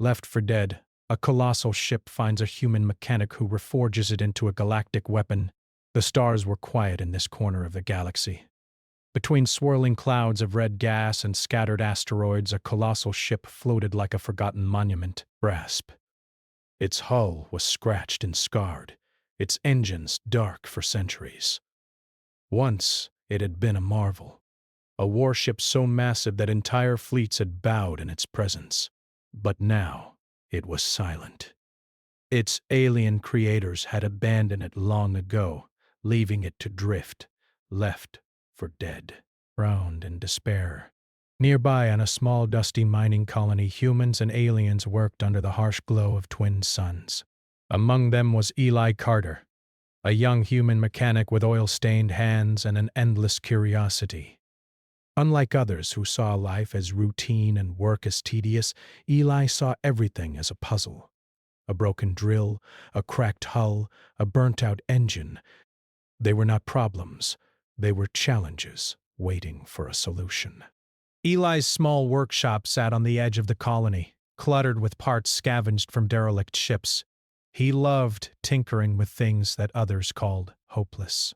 Left for dead, a colossal ship finds a human mechanic who reforges it into a galactic weapon. The stars were quiet in this corner of the galaxy. Between swirling clouds of red gas and scattered asteroids, a colossal ship floated like a forgotten monument. Grasp. Its hull was scratched and scarred, its engines dark for centuries. Once it had been a marvel, a warship so massive that entire fleets had bowed in its presence. But now it was silent. Its alien creators had abandoned it long ago, leaving it to drift, left for dead, drowned in despair. Nearby, on a small dusty mining colony, humans and aliens worked under the harsh glow of twin suns. Among them was Eli Carter, a young human mechanic with oil-stained hands and an endless curiosity. Unlike others who saw life as routine and work as tedious, Eli saw everything as a puzzle. A broken drill, a cracked hull, a burnt-out engine. They were not problems. They were challenges waiting for a solution. Eli's small workshop sat on the edge of the colony, cluttered with parts scavenged from derelict ships. He loved tinkering with things that others called hopeless.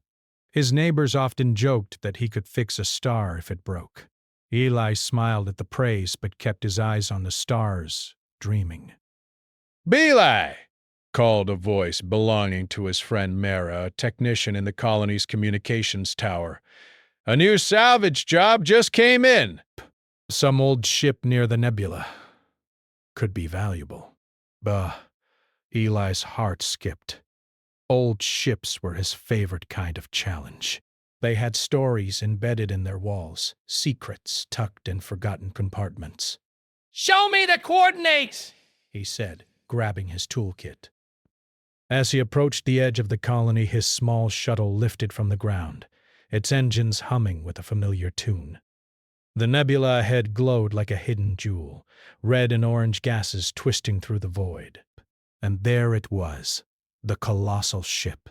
His neighbors often joked that he could fix a star if it broke. Eli smiled at the praise but kept his eyes on the stars, dreaming. "Belay!" called a voice belonging to his friend Mara, a technician in the colony's communications tower. "A new salvage job just came in." Some old ship near the nebula. Could be valuable. Bah, Eli's heart skipped. Old ships were his favorite kind of challenge. They had stories embedded in their walls, secrets tucked in forgotten compartments. "Show me the coordinates," he said, grabbing his toolkit. As he approached the edge of the colony, his small shuttle lifted from the ground, its engines humming with a familiar tune. The nebula ahead glowed like a hidden jewel, red and orange gases twisting through the void. And there it was, the colossal ship.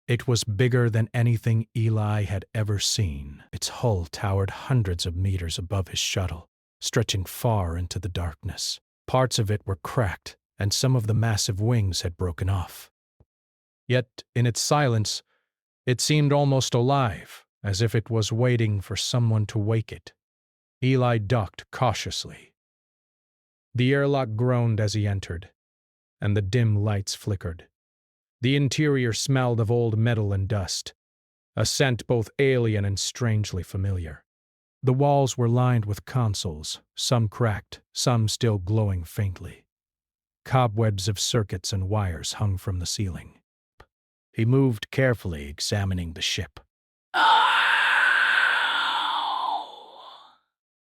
It was bigger than anything Eli had ever seen. Its hull towered hundreds of meters above his shuttle, stretching far into the darkness. Parts of it were cracked, and some of the massive wings had broken off. Yet, in its silence, it seemed almost alive, as if it was waiting for someone to wake it. Eli docked cautiously. The airlock groaned as he entered, and the dim lights flickered. The interior smelled of old metal and dust, a scent both alien and strangely familiar. The walls were lined with consoles, some cracked, some still glowing faintly. Cobwebs of circuits and wires hung from the ceiling. He moved carefully, examining the ship. Oh,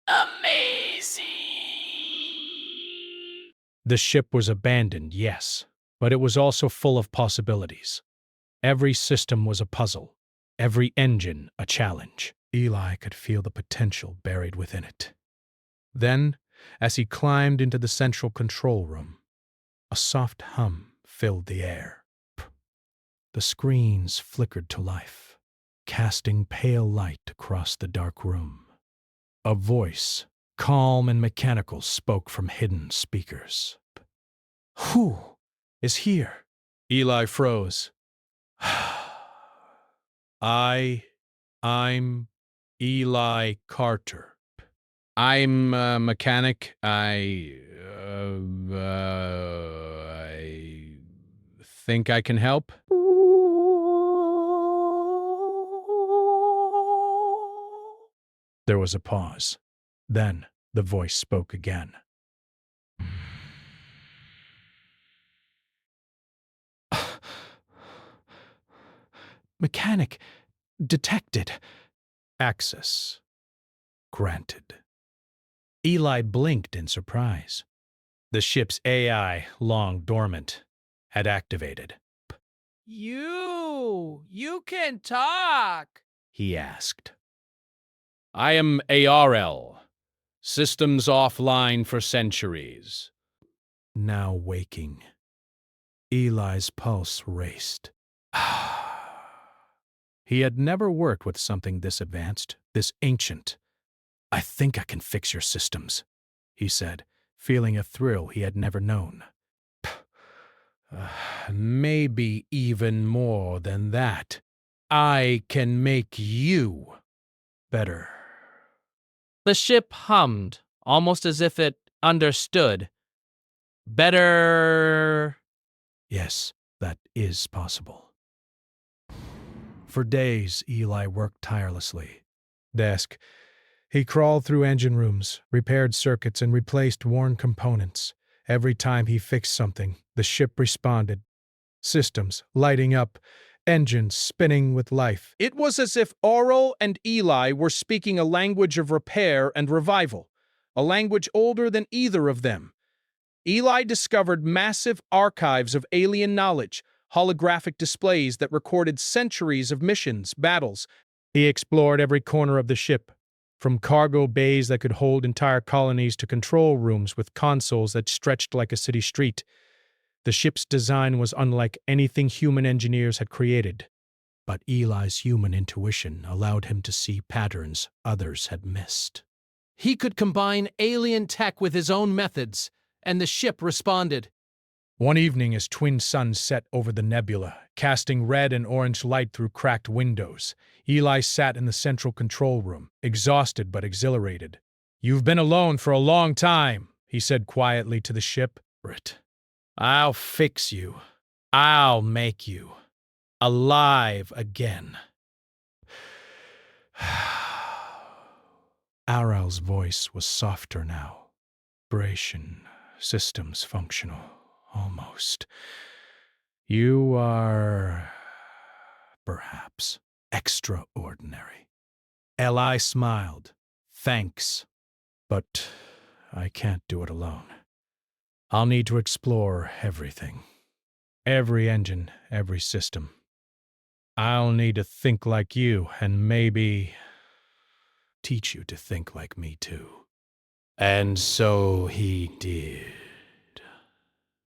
amazing. The ship was abandoned, yes, but it was also full of possibilities. Every system was a puzzle, every engine a challenge. Eli could feel the potential buried within it. Then, as he climbed into the central control room, a soft hum filled the air. The screens flickered to life, casting pale light across the dark room. A voice, calm and mechanical, spoke from hidden speakers. "Who is here?" Eli froze. I'm Eli Carter. "I'm a mechanic. I think I can help." There was a pause. Then the voice spoke again. "Mechanic detected. Access granted." Eli blinked in surprise. The ship's AI, long dormant, had activated. You can talk," he asked. "I am ARL. Systems offline for centuries." Now waking, Eli's pulse raced. He had never worked with something this advanced, this ancient. "I think I can fix your systems," he said, feeling a thrill he had never known. Maybe even more than that. I can make you better. The ship hummed, almost as if it understood. Better. Yes, that is possible. For days, Eli worked tirelessly. Desk. He crawled through engine rooms, repaired circuits, and replaced worn components. Every time he fixed something, the ship responded. Systems lighting up, engines spinning with life. It was as if Aurel and Eli were speaking a language of repair and revival, a language older than either of them. Eli discovered massive archives of alien knowledge, holographic displays that recorded centuries of missions, battles. He explored every corner of the ship, from cargo bays that could hold entire colonies to control rooms with consoles that stretched like a city street. The ship's design was unlike anything human engineers had created, but Eli's human intuition allowed him to see patterns others had missed. He could combine alien tech with his own methods, and the ship responded. One evening, as twin suns set over the nebula, casting red and orange light through cracked windows, Eli sat in the central control room, exhausted but exhilarated. "You've been alone for a long time," he said quietly to the ship. "I'll fix you. I'll make you alive again." Aurel's voice was softer now. Vibration, systems functional, almost. You are, perhaps, extraordinary. Eli smiled. Thanks, but I can't do it alone. I'll need to explore everything. Every engine, every system. I'll need to think like you and maybe teach you to think like me too. And so he did.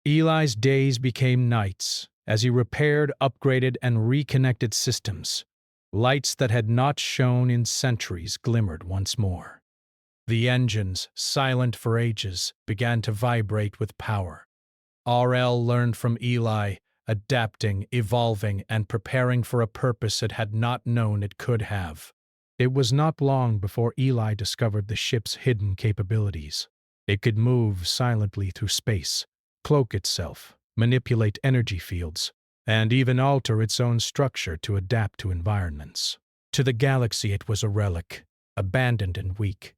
Eli's days became nights as he repaired, upgraded, and reconnected systems. Lights that had not shone in centuries glimmered once more. The engines, silent for ages, began to vibrate with power. Aurel learned from Eli, adapting, evolving, and preparing for a purpose it had not known it could have. It was not long before Eli discovered the ship's hidden capabilities. It could move silently through space, cloak itself, manipulate energy fields, and even alter its own structure to adapt to environments. To the galaxy it was a relic, abandoned and weak.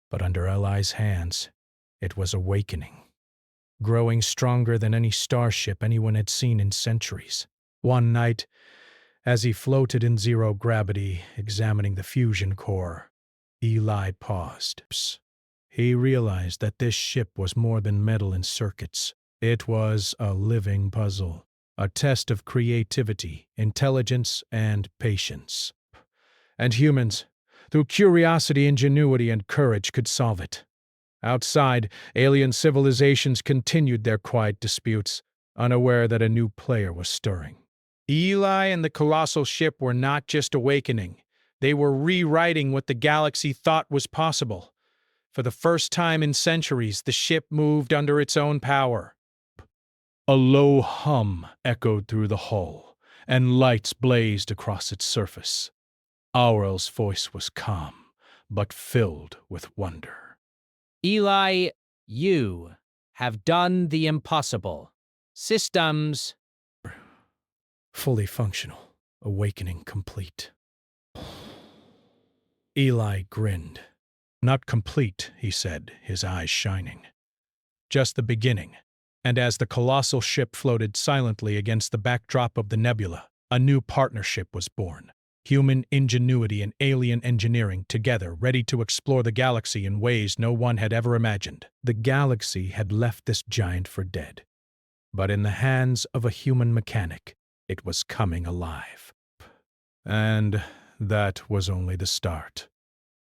But under Eli's hands, it was awakening, growing stronger than any starship anyone had seen in centuries. One night, as he floated in zero gravity, examining the fusion core, Eli paused. He realized that this ship was more than metal and circuits. It was a living puzzle, a test of creativity, intelligence, and patience. And humans, through curiosity, ingenuity, and courage, could solve it. Outside, alien civilizations continued their quiet disputes, unaware that a new player was stirring. Eli and the colossal ship were not just awakening. They were rewriting what the galaxy thought was possible. For the first time in centuries, the ship moved under its own power. A low hum echoed through the hull, and lights blazed across its surface. Aurel's voice was calm, but filled with wonder. Eli, you have done the impossible. Systems fully functional, awakening complete. Eli grinned. Not complete, he said, his eyes shining. Just the beginning. And as the colossal ship floated silently against the backdrop of the nebula, a new partnership was born. Human ingenuity and alien engineering together, ready to explore the galaxy in ways no one had ever imagined. The galaxy had left this giant for dead. But in the hands of a human mechanic, it was coming alive. And that was only the start.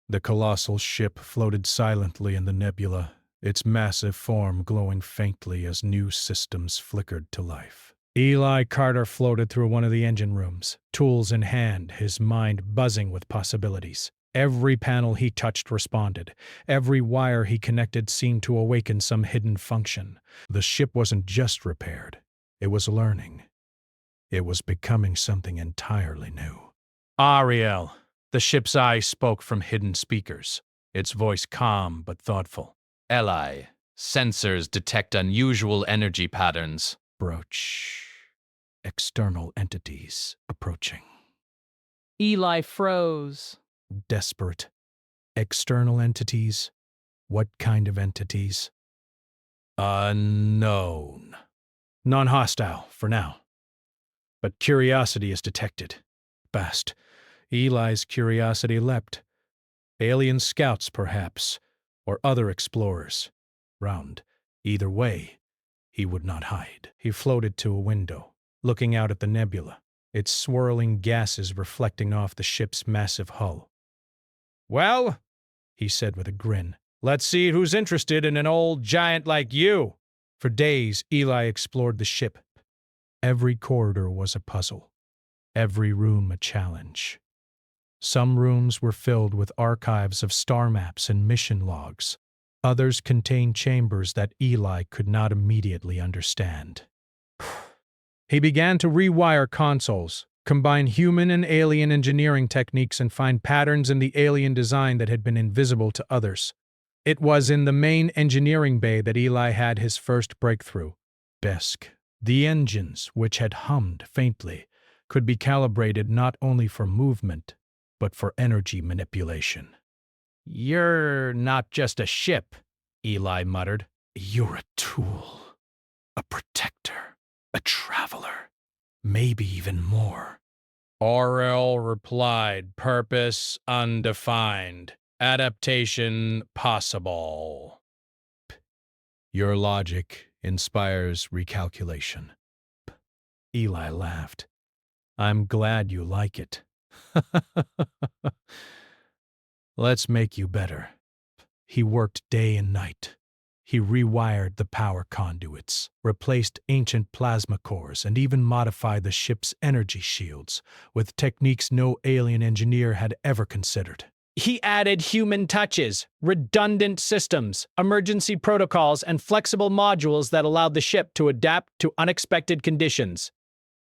The colossal ship floated silently in the nebula, its massive form glowing faintly as new systems flickered to life. Eli Carter floated through one of the engine rooms, tools in hand, his mind buzzing with possibilities. Every panel he touched responded. Every wire he connected seemed to awaken some hidden function. The ship wasn't just repaired. It was learning. It was becoming something entirely new. Ariel. The ship's eyes spoke from hidden speakers, its voice calm but thoughtful. Eli. Sensors detect unusual energy patterns. Broach. External entities approaching. Eli froze. Desperate. External entities? What kind of entities? Unknown. Non-hostile, for now. But curiosity is detected. Fast. Eli's curiosity leapt. Alien scouts, perhaps, or other explorers. Round. Either way, he would not hide. He floated to a window, looking out at the nebula, its swirling gases reflecting off the ship's massive hull. "Well," he said with a grin, "let's see who's interested in an old giant like you." For days, Eli explored the ship. Every corridor was a puzzle, every room a challenge. Some rooms were filled with archives of star maps and mission logs. Others contained chambers that Eli could not immediately understand. He began to rewire consoles, combine human and alien engineering techniques, and find patterns in the alien design that had been invisible to others. It was in the main engineering bay that Eli had his first breakthrough. Besk. The engines, which had hummed faintly, could be calibrated not only for movement, but for energy manipulation. "You're not just a ship," Eli muttered. "You're a tool, a protector, a traveler, maybe even more." Aurel replied, "Purpose undefined, adaptation possible." "Your logic inspires recalculation." Eli laughed. "I'm glad you like it." "Let's make you better." He worked day and night. He rewired the power conduits, replaced ancient plasma cores, and even modified the ship's energy shields with techniques no alien engineer had ever considered. He added human touches, redundant systems, emergency protocols, and flexible modules that allowed the ship to adapt to unexpected conditions.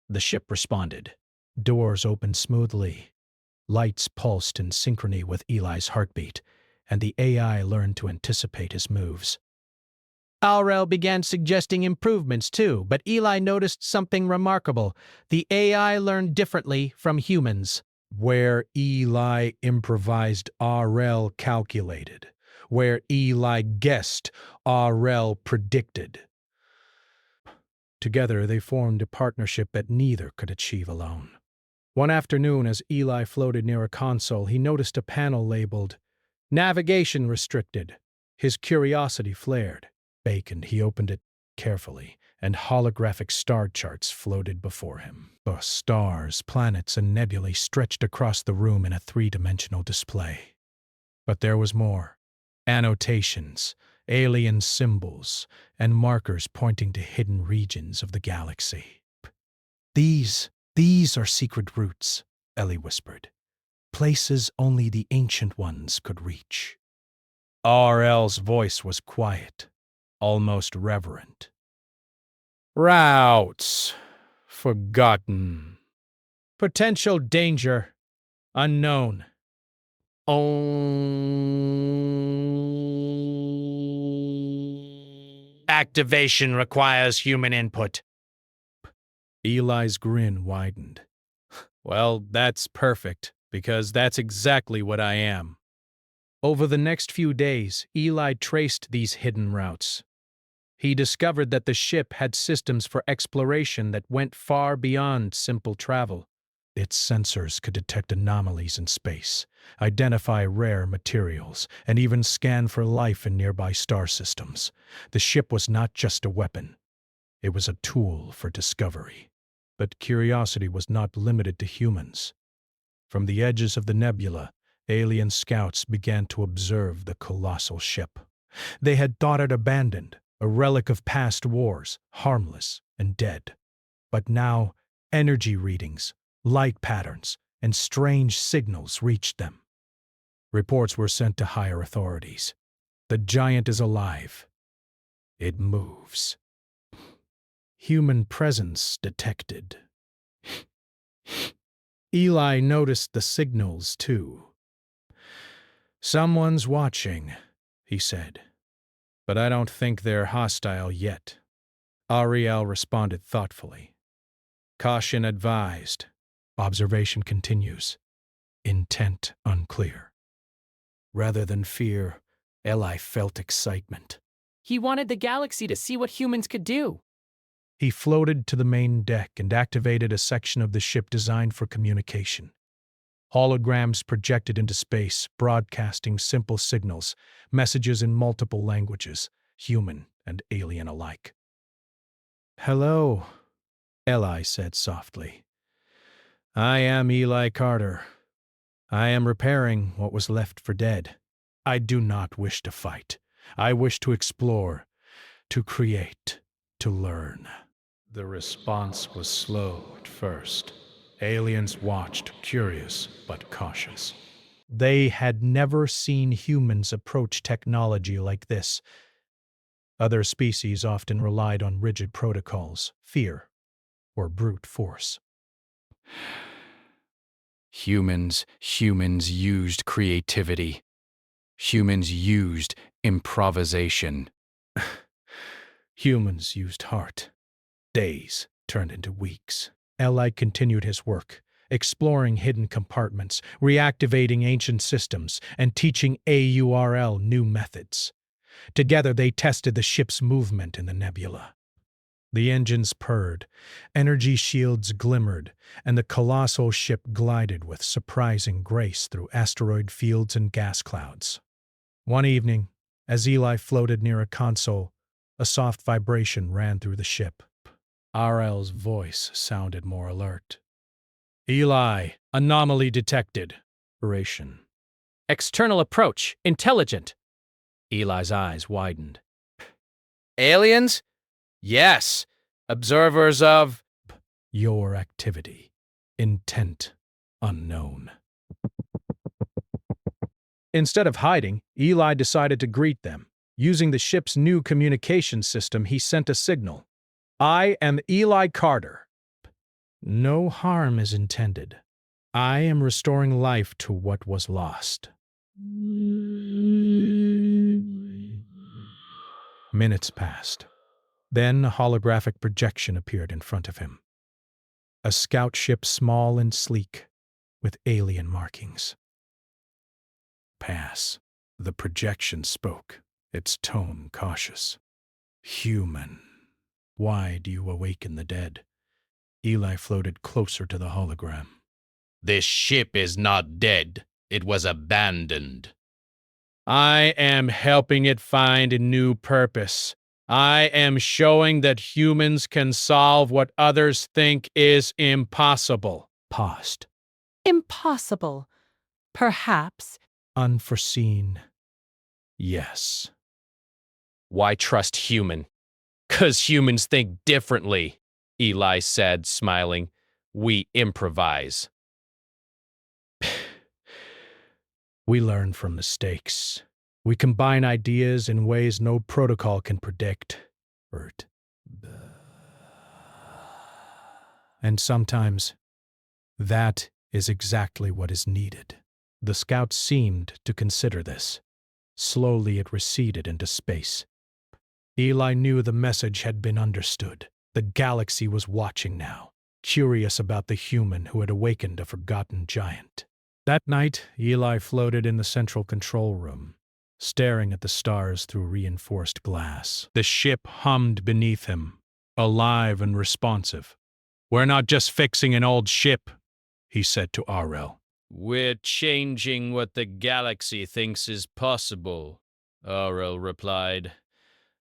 The ship responded. Doors opened smoothly. Lights pulsed in synchrony with Eli's heartbeat, and the AI learned to anticipate his moves. Aurel began suggesting improvements too, but Eli noticed something remarkable. The AI learned differently from humans. Where Eli improvised, Aurel calculated. Where Eli guessed, Aurel predicted. Together they formed a partnership that neither could achieve alone. One afternoon, as Eli floated near a console, he noticed a panel labeled "Navigation Restricted." His curiosity flared. Vacant, he opened it carefully, and holographic star charts floated before him. The stars, planets, and nebulae stretched across the room in a three-dimensional display. But there was more. Annotations, alien symbols, and markers pointing to hidden regions of the galaxy. These are secret routes," Ellie whispered. "Places only the ancient ones could reach." Aurel's voice was quiet, almost reverent. "Routes. Forgotten. Potential danger. Unknown. Activation requires human input." Eli's grin widened. "Well, that's perfect, because that's exactly what I am." Over the next few days, Eli traced these hidden routes. He discovered that the ship had systems for exploration that went far beyond simple travel. Its sensors could detect anomalies in space, identify rare materials, and even scan for life in nearby star systems. The ship was not just a weapon. It was a tool for discovery. But curiosity was not limited to humans. From the edges of the nebula, alien scouts began to observe the colossal ship. They had thought it abandoned, a relic of past wars, harmless and dead. But now, energy readings, light patterns, and strange signals reached them. Reports were sent to higher authorities. The giant is alive. It moves. Human presence detected. Eli noticed the signals, too. "Someone's watching," he said. "But I don't think they're hostile yet." Ariel responded thoughtfully. "Caution advised." Observation continues. Intent unclear. Rather than fear, Eli felt excitement. He wanted the galaxy to see what humans could do. He floated to the main deck and activated a section of the ship designed for communication. Holograms projected into space, broadcasting simple signals, messages in multiple languages, human and alien alike. "Hello," Eli said softly. "I am Eli Carter. I am repairing what was left for dead. I do not wish to fight. I wish to explore, to create, to learn." The response was slow at first. Aliens watched, curious but cautious. They had never seen humans approach technology like this. Other species often relied on rigid protocols, fear, or brute force. Humans used creativity. Humans used improvisation. Humans used heart. Days turned into weeks. Eli continued his work, exploring hidden compartments, reactivating ancient systems, and teaching AURL new methods. Together they tested the ship's movement in the nebula. The engines purred, energy shields glimmered, and the colossal ship glided with surprising grace through asteroid fields and gas clouds. One evening, as Eli floated near a console, a soft vibration ran through the ship. RL's voice sounded more alert. "Eli, anomaly detected." Narration. External approach, intelligent. Eli's eyes widened. Aliens? Yes. Observers of... Your activity. Intent unknown. Instead of hiding, Eli decided to greet them. Using the ship's new communication system, he sent a signal. "I am Eli Carter. No harm is intended. I am restoring life to what was lost." Minutes passed. Then a holographic projection appeared in front of him. A scout ship small and sleek, with alien markings. "Pass." The projection spoke, its tone cautious. "Human. Why do you awaken the dead?" Eli floated closer to the hologram. This ship is not dead. It was abandoned. I am helping it find a new purpose. I am showing that humans can solve what others think is impossible. Paused. Impossible. Perhaps. Unforeseen. Yes. Why trust human? 'Cause humans think differently, Eli said, smiling. We improvise. We learn from mistakes. We combine ideas in ways no protocol can predict. Bert. And sometimes, that is exactly what is needed. The scout seemed to consider this. Slowly it receded into space. Eli knew the message had been understood. The galaxy was watching now, curious about the human who had awakened a forgotten giant. That night, Eli floated in the central control room, staring at the stars through reinforced glass. The ship hummed beneath him, alive and responsive. "We're not just fixing an old ship," he said to RL. We're changing what the galaxy thinks is possible, RL replied.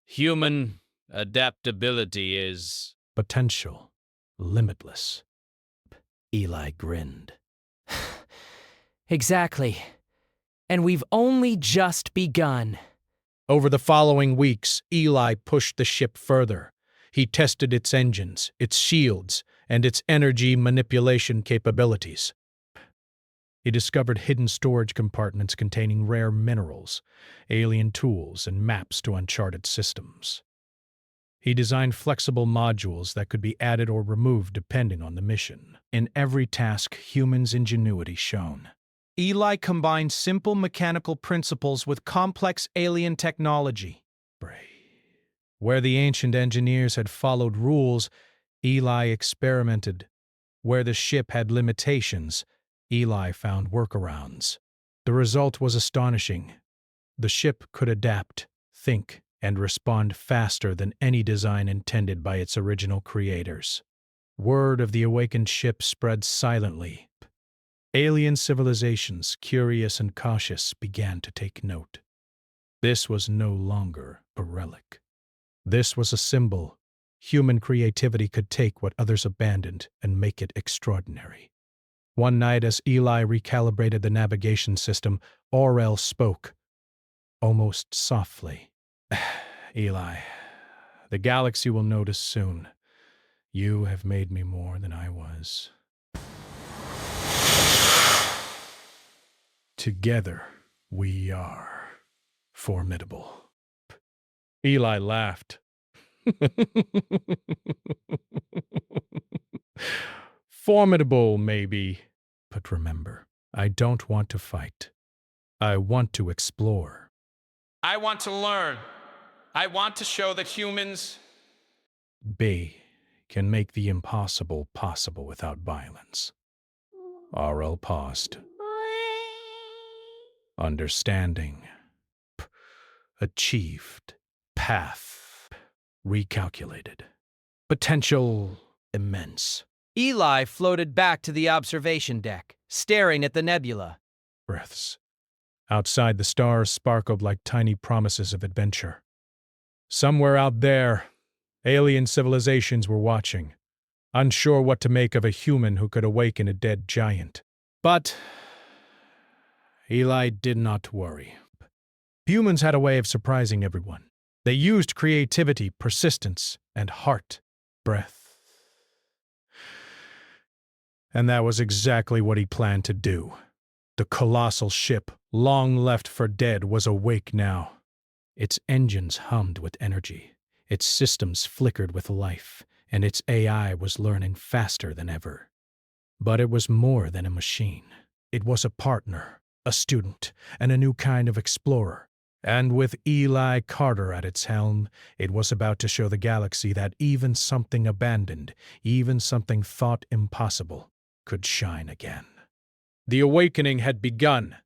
Human adaptability is... Potential. Limitless. Eli grinned. Exactly. And we've only just begun. Over the following weeks, Eli pushed the ship further. He tested its engines, its shields, and its energy manipulation capabilities. He discovered hidden storage compartments containing rare minerals, alien tools, and maps to uncharted systems. He designed flexible modules that could be added or removed depending on the mission. In every task, humans' ingenuity shone. Eli combined simple mechanical principles with complex alien technology. Where the ancient engineers had followed rules, Eli experimented. Where the ship had limitations, Eli found workarounds. The result was astonishing. The ship could adapt, think, and respond faster than any design intended by its original creators. Word of the awakened ship spread silently. Alien civilizations, curious and cautious, began to take note. This was no longer a relic. This was a symbol. Human creativity could take what others abandoned and make it extraordinary. One night, as Eli recalibrated the navigation system, Aurel spoke, almost softly. Eli, the galaxy will notice soon. You have made me more than I was. Together, we are formidable. Eli laughed. Formidable, maybe. But remember, I don't want to fight. I want to explore. I want to learn. I want to show that humans... B can make the impossible possible without violence. Aurel paused. Understanding. Achieved. Path. Recalculated. Potential immense. Eli floated back to the observation deck, staring at the nebula. Breaths. Outside, the stars sparkled like tiny promises of adventure. Somewhere out there, alien civilizations were watching, unsure what to make of a human who could awaken a dead giant. But Eli did not worry. Humans had a way of surprising everyone. They used creativity, persistence, and heart, breath. And that was exactly what he planned to do. The colossal ship, long left for dead, was awake now. Its engines hummed with energy, its systems flickered with life, and its AI was learning faster than ever. But it was more than a machine. It was a partner, a student, and a new kind of explorer. And with Eli Carter at its helm, it was about to show the galaxy that even something abandoned, even something thought impossible, could shine again. The awakening had begun.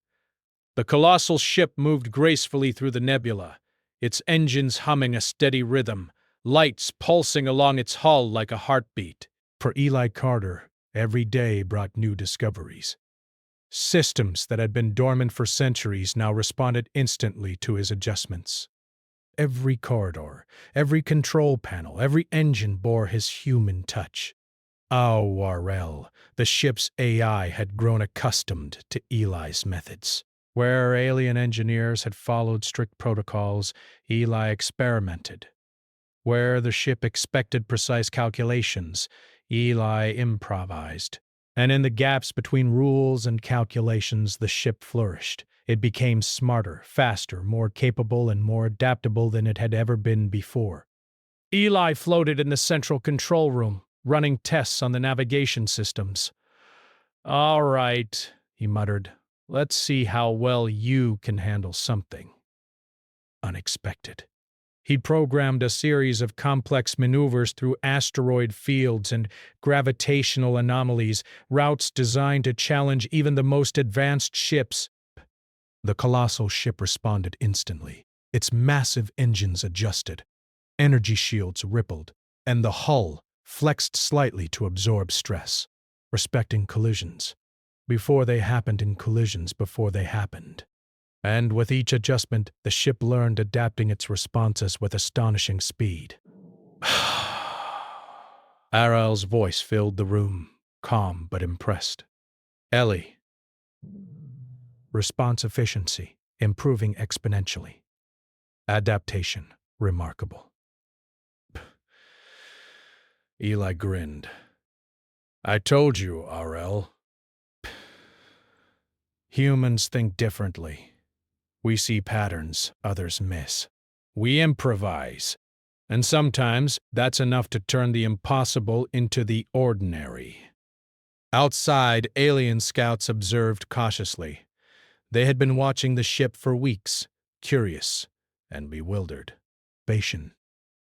The colossal ship moved gracefully through the nebula, its engines humming a steady rhythm, lights pulsing along its hull like a heartbeat. For Eli Carter, every day brought new discoveries. Systems that had been dormant for centuries now responded instantly to his adjustments. Every corridor, every control panel, every engine bore his human touch. Aurel, the ship's AI, had grown accustomed to Eli's methods. Where alien engineers had followed strict protocols, Eli experimented. Where the ship expected precise calculations, Eli improvised. And in the gaps between rules and calculations, the ship flourished. It became smarter, faster, more capable, and more adaptable than it had ever been before. Eli floated in the central control room, running tests on the navigation systems. "All right," he muttered. "Let's see how well you can handle something unexpected." He programmed a series of complex maneuvers through asteroid fields and gravitational anomalies, routes designed to challenge even the most advanced ships. The colossal ship responded instantly. Its massive engines adjusted, energy shields rippled, and the hull flexed slightly to absorb stress, respecting collisions. Before they happened in collisions before they happened. And with each adjustment, the ship learned, adapting its responses with astonishing speed. Arel's voice filled the room, calm but impressed. "Ellie." Response efficiency, improving exponentially. Adaptation, remarkable. Eli grinned. "I told you, Aurel." Humans think differently. We see patterns others miss. We improvise. And sometimes that's enough to turn the impossible into the ordinary. Outside, alien scouts observed cautiously. They had been watching the ship for weeks, curious and bewildered. Patient.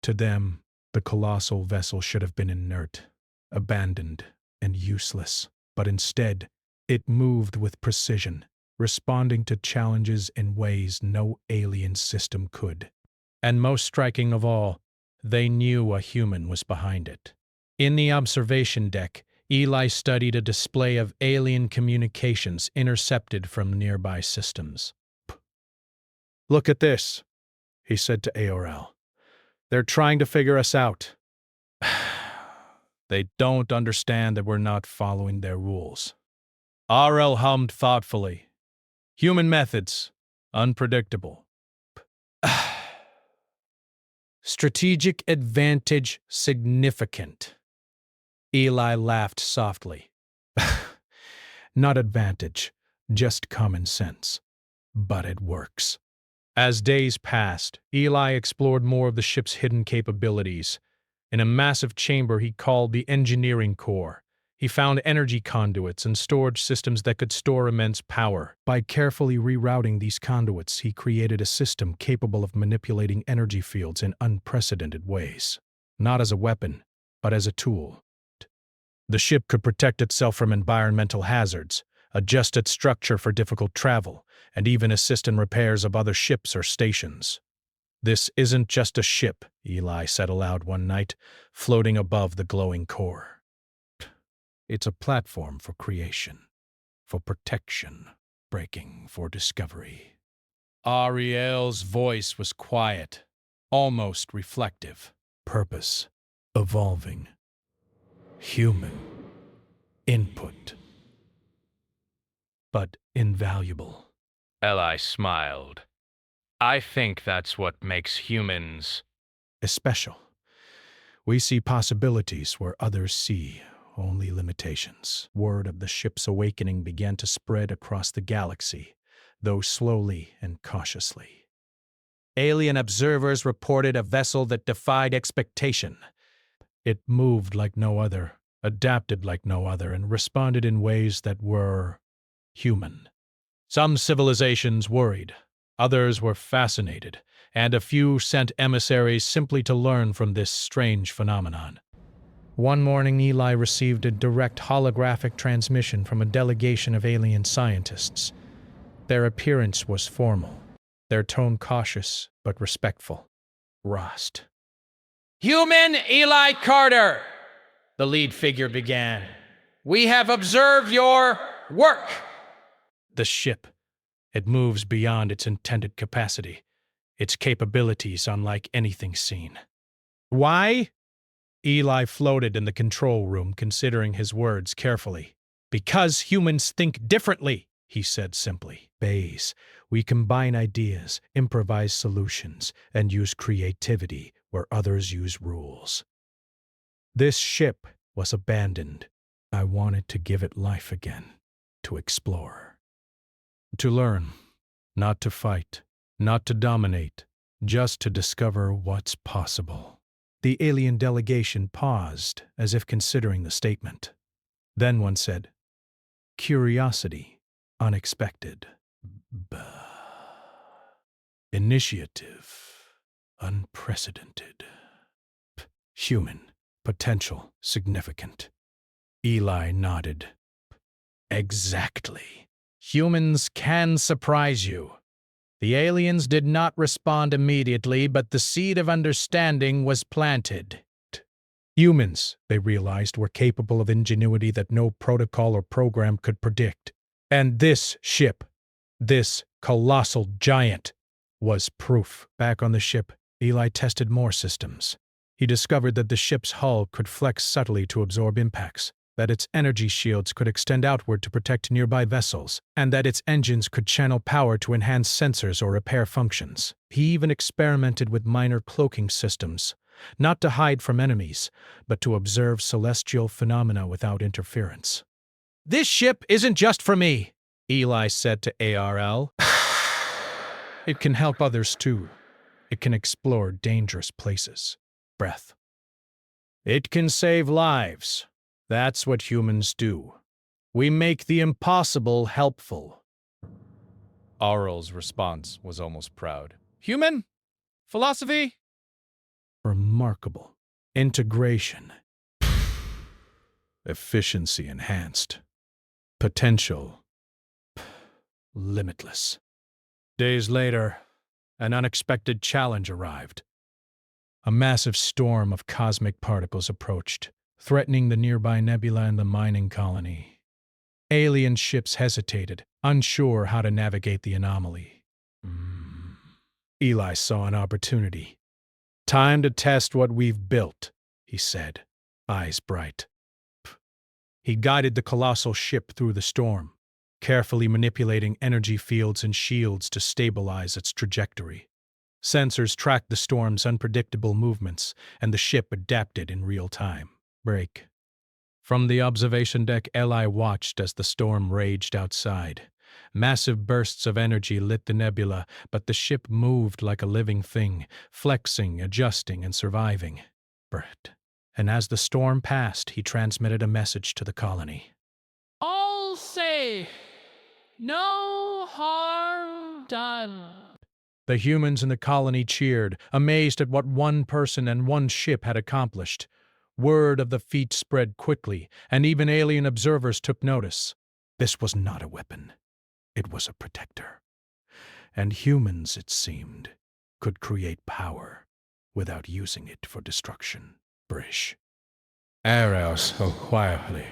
To them, the colossal vessel should have been inert, abandoned, and useless. But instead, it moved with precision, responding to challenges in ways no alien system could. And most striking of all, they knew a human was behind it. In the observation deck, Eli studied a display of alien communications intercepted from nearby systems. "Look at this," he said to Aorel. "They're trying to figure us out. They don't understand that we're not following their rules." Aurel hummed thoughtfully. "Human methods, unpredictable. Strategic advantage significant." Eli laughed softly. "Not advantage, just common sense. But it works." As days passed, Eli explored more of the ship's hidden capabilities. In a massive chamber he called the engineering core, he found energy conduits and storage systems that could store immense power. By carefully rerouting these conduits, he created a system capable of manipulating energy fields in unprecedented ways. Not as a weapon, but as a tool. The ship could protect itself from environmental hazards, adjust its structure for difficult travel, and even assist in repairs of other ships or stations. "This isn't just a ship," Eli said aloud one night, floating above the glowing core. "It's a platform for creation, for protection, breaking for discovery." Ariel's voice was quiet, almost reflective. "Purpose, evolving, human, input, but invaluable." Eli smiled. "I think that's what makes humans Especial. We see possibilities where others see only limitations. Word of the ship's awakening began to spread across the galaxy, though slowly and cautiously. Alien observers reported a vessel that defied expectation. It moved like no other, adapted like no other, and responded in ways that were human. Some civilizations worried, others were fascinated, and a few sent emissaries simply to learn from this strange phenomenon. One morning, Eli received a direct holographic transmission from a delegation of alien scientists. Their appearance was formal, their tone cautious but respectful. Rost. Human Eli Carter, the lead figure began. "We have observed your work." The ship. It moves beyond its intended capacity, its capabilities unlike anything seen. "Why?" Eli floated in the control room, considering his words carefully. "Because humans think differently," he said simply. "Bays, we combine ideas, improvise solutions, and use creativity where others use rules. This ship was abandoned. I wanted to give it life again, to explore. To learn, not to fight, not to dominate, just to discover what's possible." The alien delegation paused, as if considering the statement. Then one said, "Curiosity, unexpected. Initiative, unprecedented. Human, potential, significant." Eli nodded. "Exactly. Humans can surprise you." The aliens did not respond immediately, but the seed of understanding was planted. Humans, they realized, were capable of ingenuity that no protocol or program could predict. And this ship, this colossal giant, was proof. Back on the ship, Eli tested more systems. He discovered that the ship's hull could flex subtly to absorb impacts, that its energy shields could extend outward to protect nearby vessels, and that its engines could channel power to enhance sensors or repair functions. He even experimented with minor cloaking systems, not to hide from enemies, but to observe celestial phenomena without interference. "This ship isn't just for me," Eli said to ARL. It can help others too. It can explore dangerous places. Breath. It can save lives. That's what humans do. We make the impossible helpful. Aural's response was almost proud. Human? Philosophy? Remarkable. Integration. Efficiency enhanced. Potential limitless. Days later, an unexpected challenge arrived. A massive storm of cosmic particles approached, threatening the nearby nebula and the mining colony. Alien ships hesitated, unsure how to navigate the anomaly. Eli saw an opportunity. Time to test what we've built, he said, eyes bright. He guided the colossal ship through the storm, carefully manipulating energy fields and shields to stabilize its trajectory. Sensors tracked the storm's unpredictable movements, and the ship adapted in real time. Break. From the observation deck, Eli watched as the storm raged outside. Massive bursts of energy lit the nebula, but the ship moved like a living thing, flexing, adjusting, and surviving. And as the storm passed, he transmitted a message to the colony. All safe. No harm done. The humans in the colony cheered, amazed at what one person and one ship had accomplished. Word of the feat spread quickly, and even alien observers took notice. This was not a weapon. It was a protector. And humans, it seemed, could create power without using it for destruction. Brish. Arrow so quietly,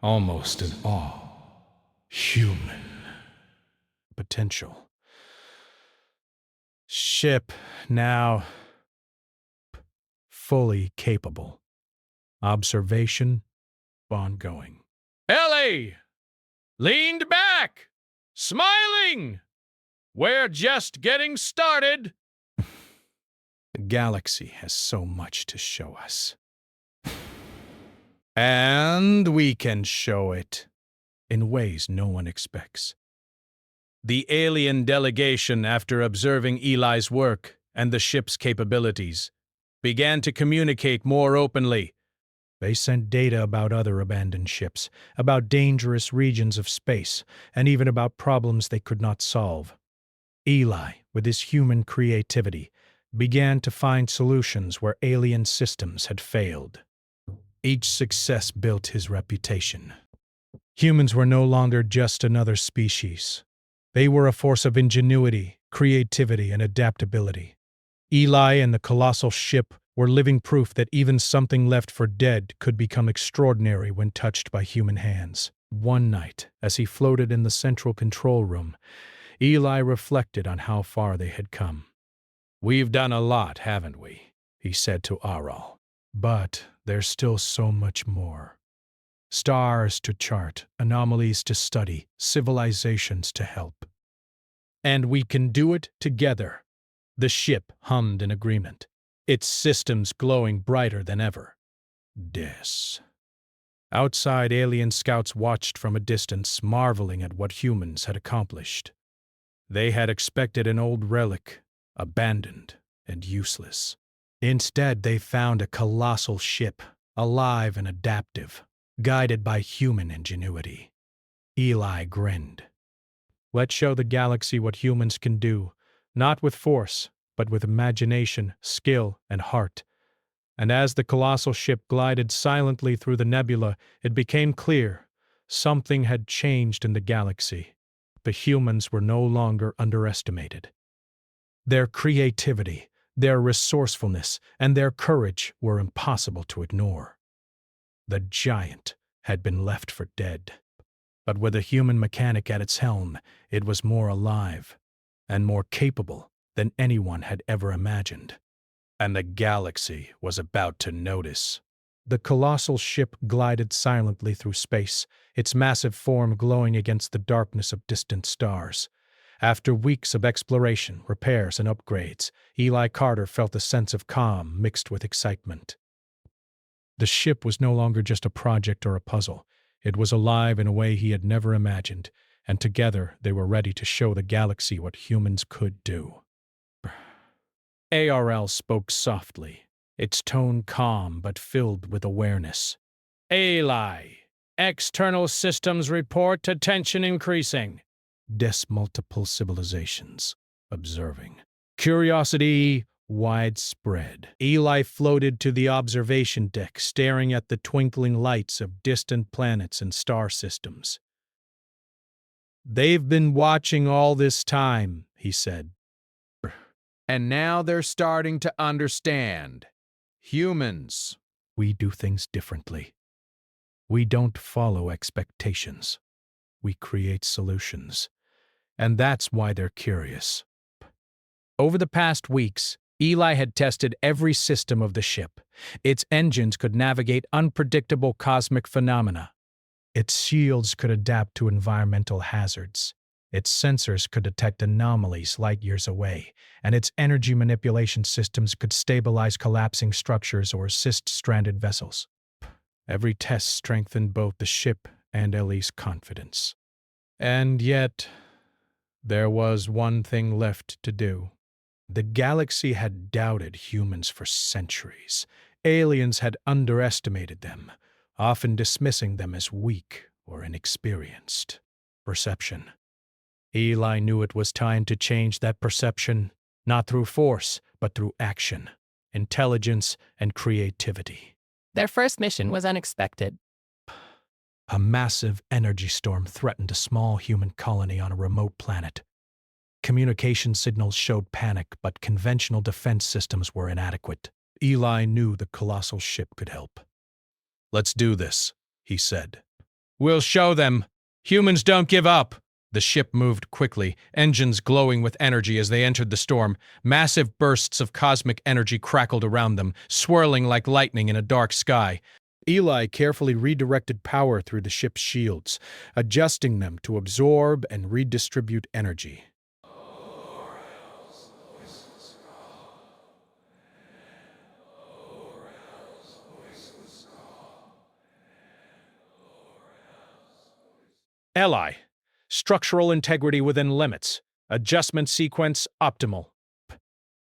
almost in awe. Human. Potential. Ship now fully capable. Observation ongoing. Ellie! Leaned back! Smiling! We're just getting started! The galaxy has so much to show us. And we can show it in ways no one expects. The alien delegation, after observing Eli's work and the ship's capabilities, began to communicate more openly. They sent data about other abandoned ships, about dangerous regions of space, and even about problems they could not solve. Eli, with his human creativity, began to find solutions where alien systems had failed. Each success built his reputation. Humans were no longer just another species. They were a force of ingenuity, creativity, and adaptability. Eli and the colossal ship were living proof that even something left for dead could become extraordinary when touched by human hands. One night, as he floated in the central control room, Eli reflected on how far they had come. We've done a lot, haven't we? He said to Aral. But there's still so much more. Stars to chart, anomalies to study, civilizations to help. And we can do it together. The ship hummed in agreement, its systems glowing brighter than ever. Outside, alien scouts watched from a distance, marveling at what humans had accomplished. They had expected an old relic, abandoned and useless. Instead, they found a colossal ship, alive and adaptive, guided by human ingenuity. Eli grinned. Let's show the galaxy what humans can do, not with force, but with imagination, skill, and heart. And as the colossal ship glided silently through the nebula, it became clear something had changed in the galaxy. The humans were no longer underestimated. Their creativity, their resourcefulness, and their courage were impossible to ignore. The giant had been left for dead. But with a human mechanic at its helm, it was more alive and more capable than anyone had ever imagined. And the galaxy was about to notice. The colossal ship glided silently through space, its massive form glowing against the darkness of distant stars. After weeks of exploration, repairs, and upgrades, Eli Carter felt a sense of calm mixed with excitement. The ship was no longer just a project or a puzzle. It was alive in a way he had never imagined, and together they were ready to show the galaxy what humans could do. ARL spoke softly, its tone calm but filled with awareness. Eli, external systems report to tension increasing. Multiple civilizations, observing. Curiosity widespread. Eli floated to the observation deck, staring at the twinkling lights of distant planets and star systems. "They've been watching all this time," he said. And now they're starting to understand. Humans. We do things differently. We don't follow expectations. We create solutions. And that's why they're curious. Over the past weeks, Eli had tested every system of the ship. Its engines could navigate unpredictable cosmic phenomena. Its shields could adapt to environmental hazards. Its sensors could detect anomalies light years away, and its energy manipulation systems could stabilize collapsing structures or assist stranded vessels. Every test strengthened both the ship and Ellie's confidence. And yet, there was one thing left to do. The galaxy had doubted humans for centuries. Aliens had underestimated them, often dismissing them as weak or inexperienced. Perception. Eli knew it was time to change that perception, not through force, but through action, intelligence, and creativity. Their first mission was unexpected. A massive energy storm threatened a small human colony on a remote planet. Communication signals showed panic, but conventional defense systems were inadequate. Eli knew the colossal ship could help. "Let's do this," he said. We'll show them. Humans don't give up. The ship moved quickly, engines glowing with energy as they entered the storm. Massive bursts of cosmic energy crackled around them, swirling like lightning in a dark sky. Eli carefully redirected power through the ship's shields, adjusting them to absorb and redistribute energy. Eli, structural integrity within limits. Adjustment sequence optimal.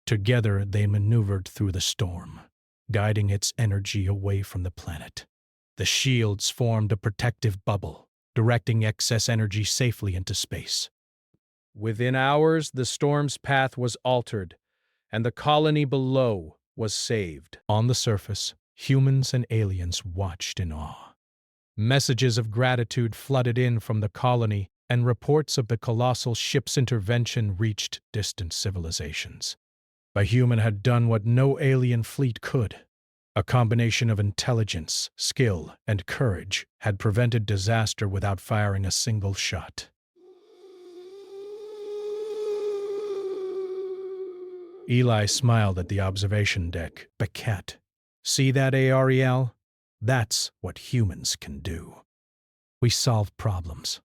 Together, they maneuvered through the storm, guiding its energy away from the planet. The shields formed a protective bubble, directing excess energy safely into space. Within hours, the storm's path was altered, and the colony below was saved. On the surface, humans and aliens watched in awe. Messages of gratitude flooded in from the colony, and reports of the colossal ship's intervention reached distant civilizations. A human had done what no alien fleet could. A combination of intelligence, skill, and courage had prevented disaster without firing a single shot. Eli smiled at the observation deck. "Beckett, see that AREL? That's what humans can do. We solve problems.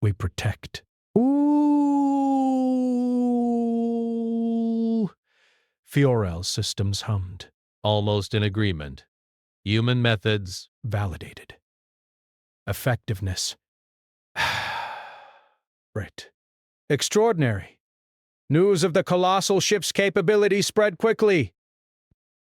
We protect." Ooh! Fiorel systems hummed. Almost in agreement. Human methods. Validated. Effectiveness. Right. Extraordinary. News of the colossal ship's capability spread quickly.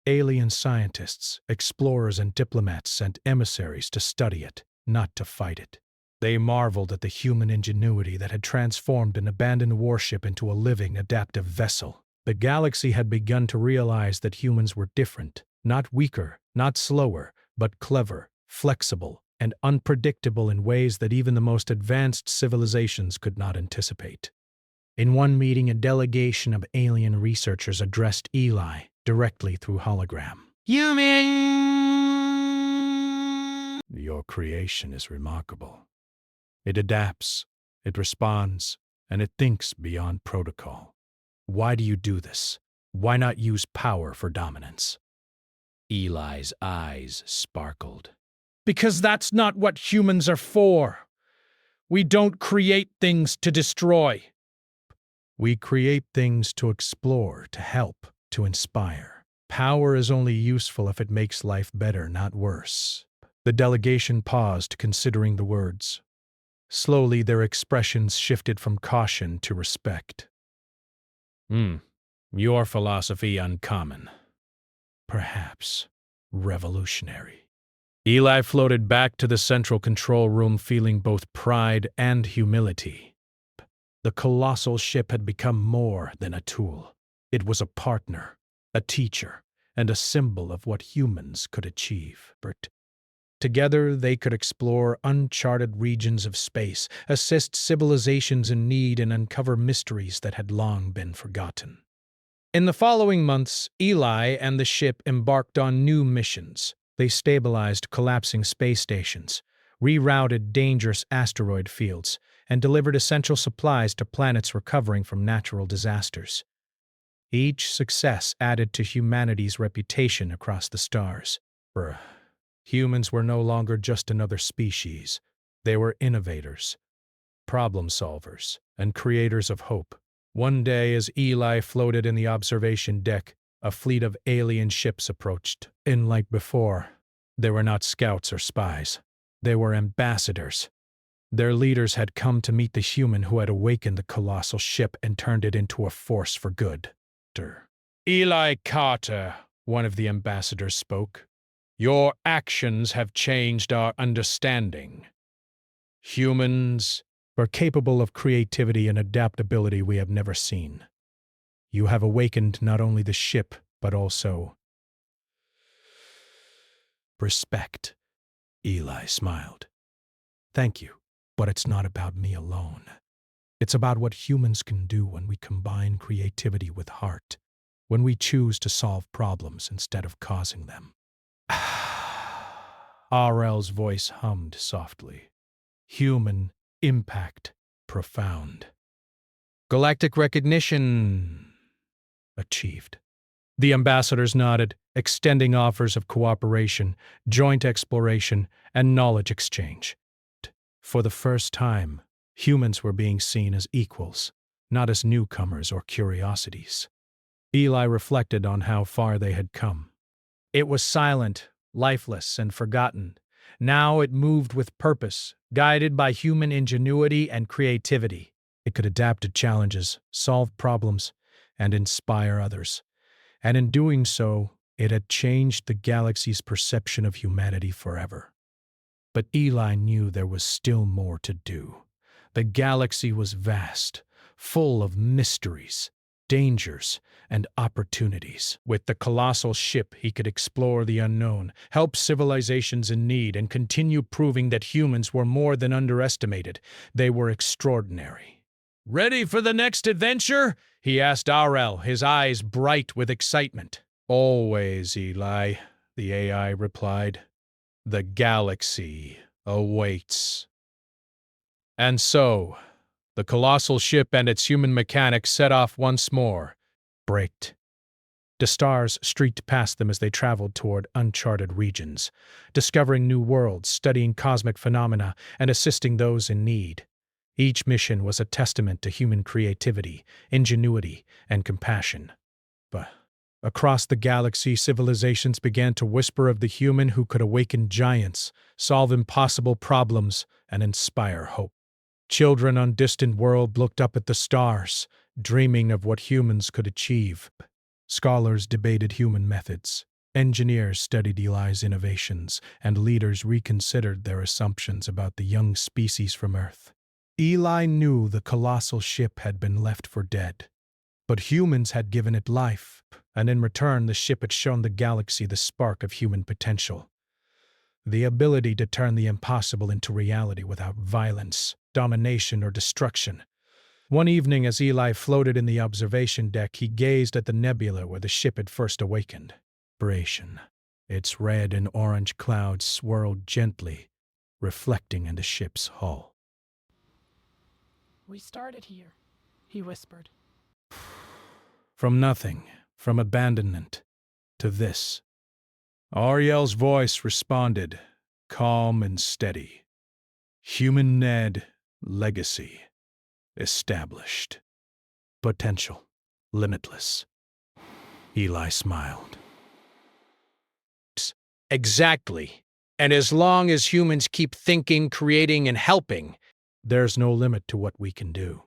Alien scientists, explorers, and diplomats sent emissaries to study it, not to fight it. They marveled at the human ingenuity that had transformed an abandoned warship into a living, adaptive vessel. The galaxy had begun to realize that humans were different, not weaker, not slower, but clever, flexible, and unpredictable in ways that even the most advanced civilizations could not anticipate. In one meeting, a delegation of alien researchers addressed Eli directly through hologram. Human! "Your creation is remarkable. It adapts, it responds, and it thinks beyond protocol. Why do you do this? Why not use power for dominance?" Eli's eyes sparkled. Because that's not what humans are for. We don't create things to destroy. We create things to explore, to help, to inspire. Power is only useful if it makes life better, not worse. The delegation paused, considering the words. Slowly, their expressions shifted from caution to respect. Your philosophy uncommon. Perhaps revolutionary. Eli floated back to the central control room feeling both pride and humility. The colossal ship had become more than a tool. It was a partner, a teacher, and a symbol of what humans could achieve. Together, they could explore uncharted regions of space, assist civilizations in need, and uncover mysteries that had long been forgotten. In the following months, Eli and the ship embarked on new missions. They stabilized collapsing space stations, rerouted dangerous asteroid fields, and delivered essential supplies to planets recovering from natural disasters. Each success added to humanity's reputation across the stars. Humans were no longer just another species. They were innovators, problem solvers, and creators of hope. One day, as Eli floated in the observation deck, a fleet of alien ships approached. Like before, they were not scouts or spies. They were ambassadors. Their leaders had come to meet the human who had awakened the colossal ship and turned it into a force for good. Eli Carter, one of the ambassadors spoke. Your actions have changed our understanding. Humans are capable of creativity and adaptability we have never seen. You have awakened not only the ship, but also respect. Eli smiled. Thank you, but it's not about me alone. It's about what humans can do when we combine creativity with heart, when we choose to solve problems instead of causing them. RL's voice hummed softly. Human impact profound. Galactic recognition achieved. The ambassadors nodded, extending offers of cooperation, joint exploration, and knowledge exchange. For the first time, humans were being seen as equals, not as newcomers or curiosities. Eli reflected on how far they had come. It was silent, lifeless, and forgotten. Now it moved with purpose, guided by human ingenuity and creativity. It could adapt to challenges, solve problems, and inspire others. And in doing so, it had changed the galaxy's perception of humanity forever. But Eli knew there was still more to do. The galaxy was vast, full of mysteries, dangers, and opportunities. With the colossal ship, he could explore the unknown, help civilizations in need, and continue proving that humans were more than underestimated. They were extraordinary. Ready for the next adventure? He asked RL, his eyes bright with excitement. Always, Eli, the AI replied. The galaxy awaits. And so, the colossal ship and its human mechanics set off once more. Braked. The stars streaked past them as they traveled toward uncharted regions, discovering new worlds, studying cosmic phenomena, and assisting those in need. Each mission was a testament to human creativity, ingenuity, and compassion. But across the galaxy, civilizations began to whisper of the human who could awaken giants, solve impossible problems, and inspire hope. Children on distant worlds looked up at the stars, dreaming of what humans could achieve. Scholars debated human methods. Engineers studied Eli's innovations, and leaders reconsidered their assumptions about the young species from Earth. Eli knew the colossal ship had been left for dead, but humans had given it life, and in return the ship had shown the galaxy the spark of human potential. The ability to turn the impossible into reality without violence, domination, or destruction. One evening, as Eli floated in the observation deck, he gazed at the nebula where the ship had first awakened. Its red and orange clouds swirled gently, reflecting in the ship's hull. We started here, he whispered. From nothing, from abandonment, to this. Ariel's voice responded, calm and steady. Human Ned, legacy, established. Potential, limitless. Eli smiled. Exactly. And as long as humans keep thinking, creating, and helping, There's no limit to what we can do.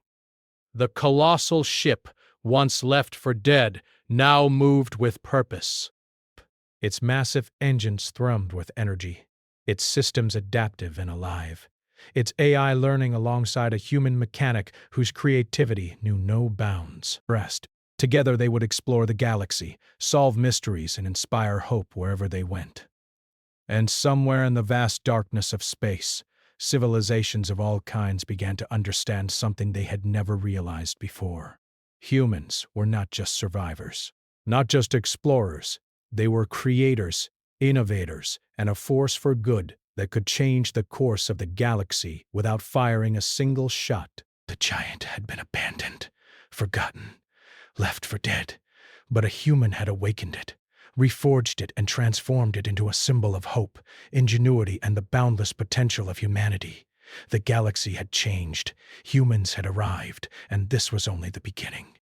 The colossal ship, once left for dead, now moved with purpose. Its massive engines thrummed with energy, its systems adaptive and alive, its AI learning alongside a human mechanic whose creativity knew no bounds. Together they would explore the galaxy, solve mysteries, and inspire hope wherever they went. And somewhere in the vast darkness of space, civilizations of all kinds began to understand something they had never realized before. Humans were not just survivors, not just explorers. They were creators, innovators, and a force for good that could change the course of the galaxy without firing a single shot. The giant had been abandoned, forgotten, left for dead, but a human had awakened it, reforged it, and transformed it into a symbol of hope, ingenuity, and the boundless potential of humanity. The galaxy had changed, humans had arrived, and this was only the beginning.